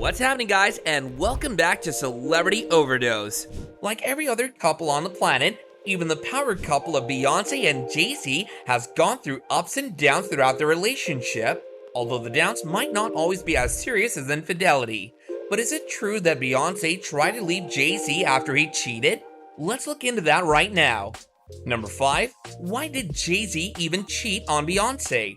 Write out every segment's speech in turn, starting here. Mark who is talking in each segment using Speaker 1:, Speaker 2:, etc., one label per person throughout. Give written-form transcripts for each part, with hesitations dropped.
Speaker 1: What's happening, guys, and welcome back to Celebrity Overdose. Like every other couple on the planet, even the power couple of Beyonce and Jay-Z has gone through ups and downs throughout their relationship, although the downs might not always be as serious as infidelity. But is it true that Beyonce tried to leave Jay-Z after he cheated? Let's look into that right now. Number 5. Why did Jay-Z even cheat on Beyonce?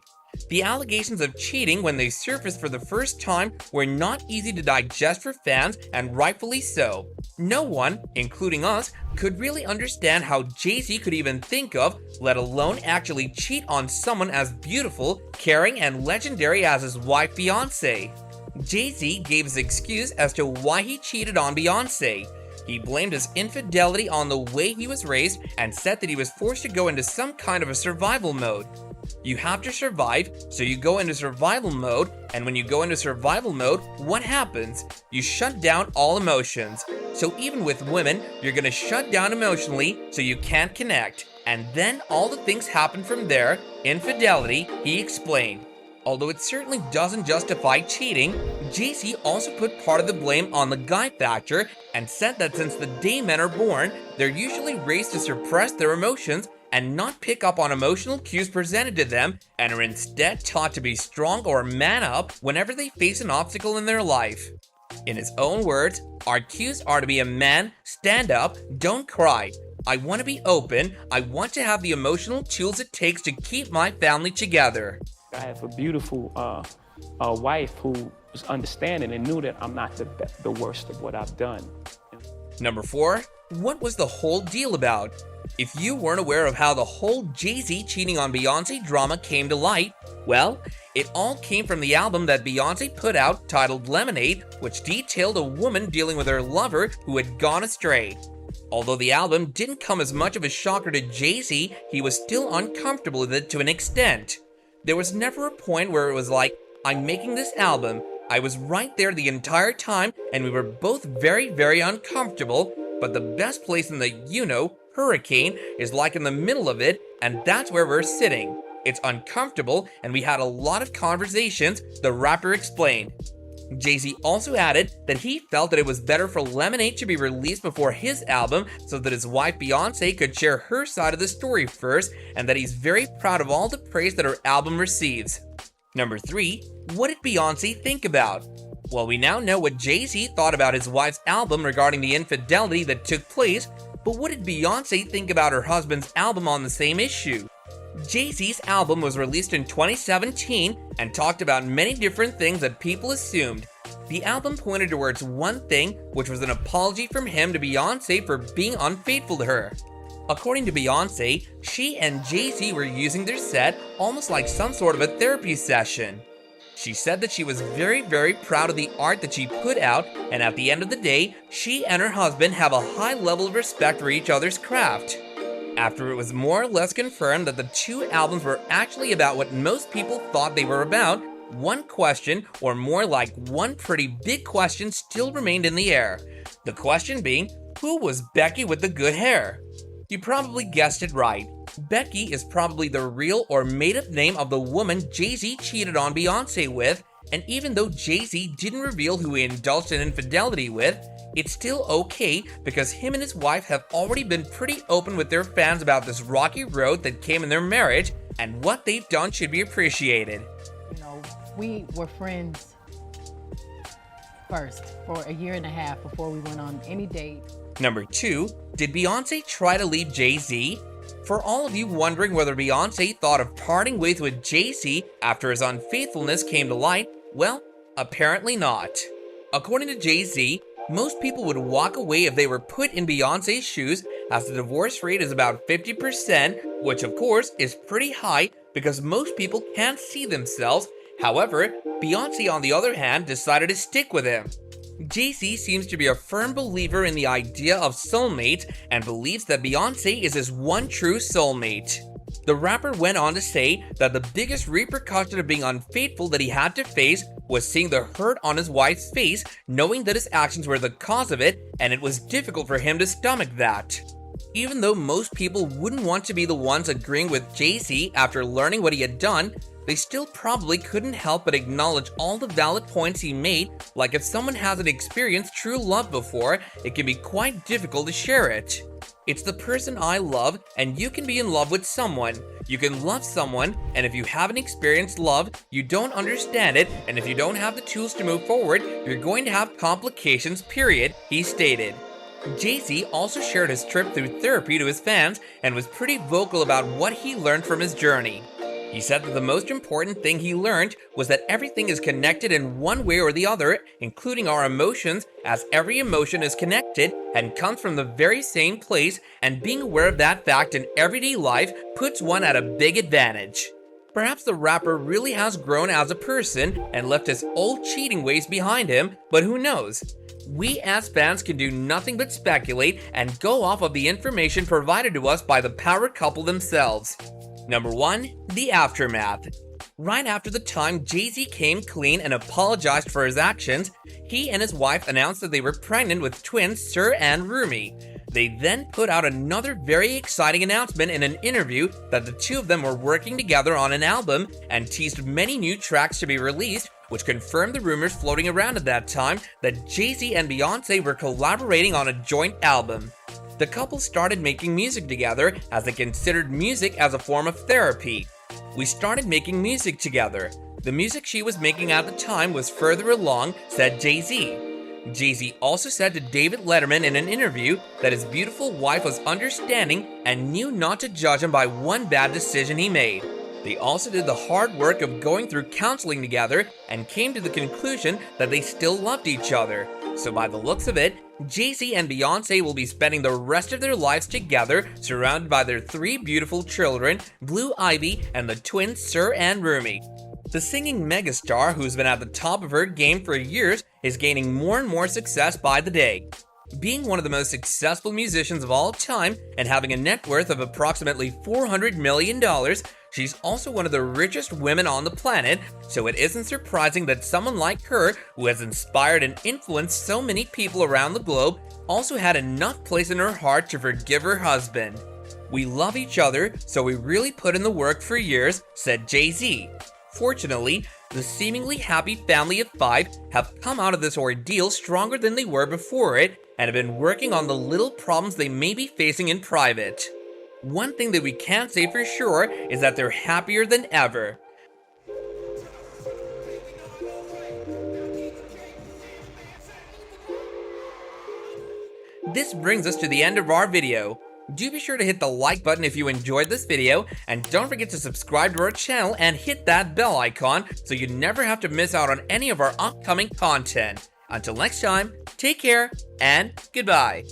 Speaker 1: The allegations of cheating when they surfaced for the first time were not easy to digest for fans, and rightfully so. No one, including us, could really understand how Jay-Z could even think of, let alone actually cheat on someone as beautiful, caring, and legendary as his wife Beyonce. Jay-Z gave his excuse as to why he cheated on Beyonce. He blamed his infidelity on the way he was raised and said that he was forced to go into some kind of a survival mode. You have to survive, so you go into survival mode, and when you go into survival mode, what happens? You shut down all emotions. So even with women, you're gonna shut down emotionally so you can't connect. And then all the things happen from there. Infidelity, he explained. Although it certainly doesn't justify cheating, Jay-Z also put part of the blame on the guy factor and said that since the day men are born, they're usually raised to suppress their emotions and not pick up on emotional cues presented to them, and are instead taught to be strong or man up whenever they face an obstacle in their life. In his own words, our cues are to be a man, stand up, don't cry. I want to be open, I want to have the emotional tools it takes to keep my family together.
Speaker 2: I have a beautiful wife who was understanding and knew that I'm not the worst of what I've done.
Speaker 1: Number 4. What was the whole deal about? If you weren't aware of how the whole Jay-Z cheating on Beyonce drama came to light, well, it all came from the album that Beyonce put out titled Lemonade, which detailed a woman dealing with her lover who had gone astray. Although the album didn't come as much of a shocker to Jay-Z, he was still uncomfortable with it to an extent. There was never a point where it was like, I'm making this album. I was right there the entire time, and we were both very, very uncomfortable, but the best place in the, hurricane is like in the middle of it, and that's where we're sitting. It's uncomfortable, and we had a lot of conversations, the rapper explained. Jay-Z also added that he felt that it was better for Lemonade to be released before his album so that his wife Beyonce could share her side of the story first, and that he's very proud of all the praise that her album receives. Number 3. What did Beyonce think about? Well, we now know what Jay-Z thought about his wife's album regarding the infidelity that took place, but what did Beyonce think about her husband's album on the same issue? Jay-Z's album was released in 2017 and talked about many different things that people assumed. The album pointed towards one thing, which was an apology from him to Beyonce for being unfaithful to her. According to Beyonce, she and Jay-Z were using their set almost like some sort of a therapy session. She said that she was very, very proud of the art that she put out, and at the end of the day, she and her husband have a high level of respect for each other's craft. After it was more or less confirmed that the two albums were actually about what most people thought they were about, one question, or more like one pretty big question, still remained in the air. The question being, who was Becky with the good hair? You probably guessed it right. Becky is probably the real or made-up name of the woman Jay-Z cheated on Beyonce with, and even though Jay-Z didn't reveal who he indulged in infidelity with, it's still okay because him and his wife have already been pretty open with their fans about this rocky road that came in their marriage, and what they've done should be appreciated.
Speaker 3: We were friends first for a year and a half before we went on any date.
Speaker 1: Number 2, did Beyonce try to leave Jay-Z? For all of you wondering whether Beyonce thought of parting ways with Jay-Z after his unfaithfulness came to light, well, apparently not. According to Jay-Z, most people would walk away if they were put in Beyonce's shoes, as the divorce rate is about 50%, which of course is pretty high because most people can't see themselves. However, Beyonce on the other hand decided to stick with him. Jay-Z seems to be a firm believer in the idea of soulmates and believes that Beyonce is his one true soulmate. The rapper went on to say that the biggest repercussion of being unfaithful that he had to face was seeing the hurt on his wife's face, knowing that his actions were the cause of it, and it was difficult for him to stomach that. Even though most people wouldn't want to be the ones agreeing with Jay-Z after learning what he had done, they still probably couldn't help but acknowledge all the valid points he made, like if someone hasn't experienced true love before, it can be quite difficult to share it. It's the person I love, and you can be in love with someone. You can love someone, and if you haven't experienced love, you don't understand it, and if you don't have the tools to move forward, you're going to have complications, period, he stated. Jay-Z also shared his trip through therapy to his fans and was pretty vocal about what he learned from his journey. He said that the most important thing he learned was that everything is connected in one way or the other, including our emotions, as every emotion is connected and comes from the very same place, and being aware of that fact in everyday life puts one at a big advantage. Perhaps the rapper really has grown as a person and left his old cheating ways behind him, but who knows? We as fans can do nothing but speculate and go off of the information provided to us by the power couple themselves. Number 1. The aftermath. Right after the time Jay-Z came clean and apologized for his actions, he and his wife announced that they were pregnant with twins Sir and Rumi. They then put out another very exciting announcement in an interview that the two of them were working together on an album and teased many new tracks to be released, which confirmed the rumors floating around at that time that Jay-Z and Beyonce were collaborating on a joint album. The couple started making music together as they considered music as a form of therapy. We started making music together. The music she was making at the time was further along, said Jay-Z. Jay-Z also said to David Letterman in an interview that his beautiful wife was understanding and knew not to judge him by one bad decision he made. They also did the hard work of going through counseling together and came to the conclusion that they still loved each other. So by the looks of it, Jay-Z and Beyonce will be spending the rest of their lives together, surrounded by their 3 beautiful children, Blue Ivy and the twins Sir and Rumi. The singing megastar, who's been at the top of her game for years, is gaining more and more success by the day. Being one of the most successful musicians of all time and having a net worth of approximately $400 million, she's also one of the richest women on the planet, so it isn't surprising that someone like her, who has inspired and influenced so many people around the globe, also had enough place in her heart to forgive her husband. "We love each other, so we really put in the work for years," said Jay-Z. Fortunately, the seemingly happy family of 5 have come out of this ordeal stronger than they were before it and have been working on the little problems they may be facing in private. One thing that we can say for sure is that they're happier than ever. This brings us to the end of our video. Do be sure to hit the like button if you enjoyed this video, and don't forget to subscribe to our channel and hit that bell icon so you never have to miss out on any of our upcoming content. Until next time, take care and goodbye.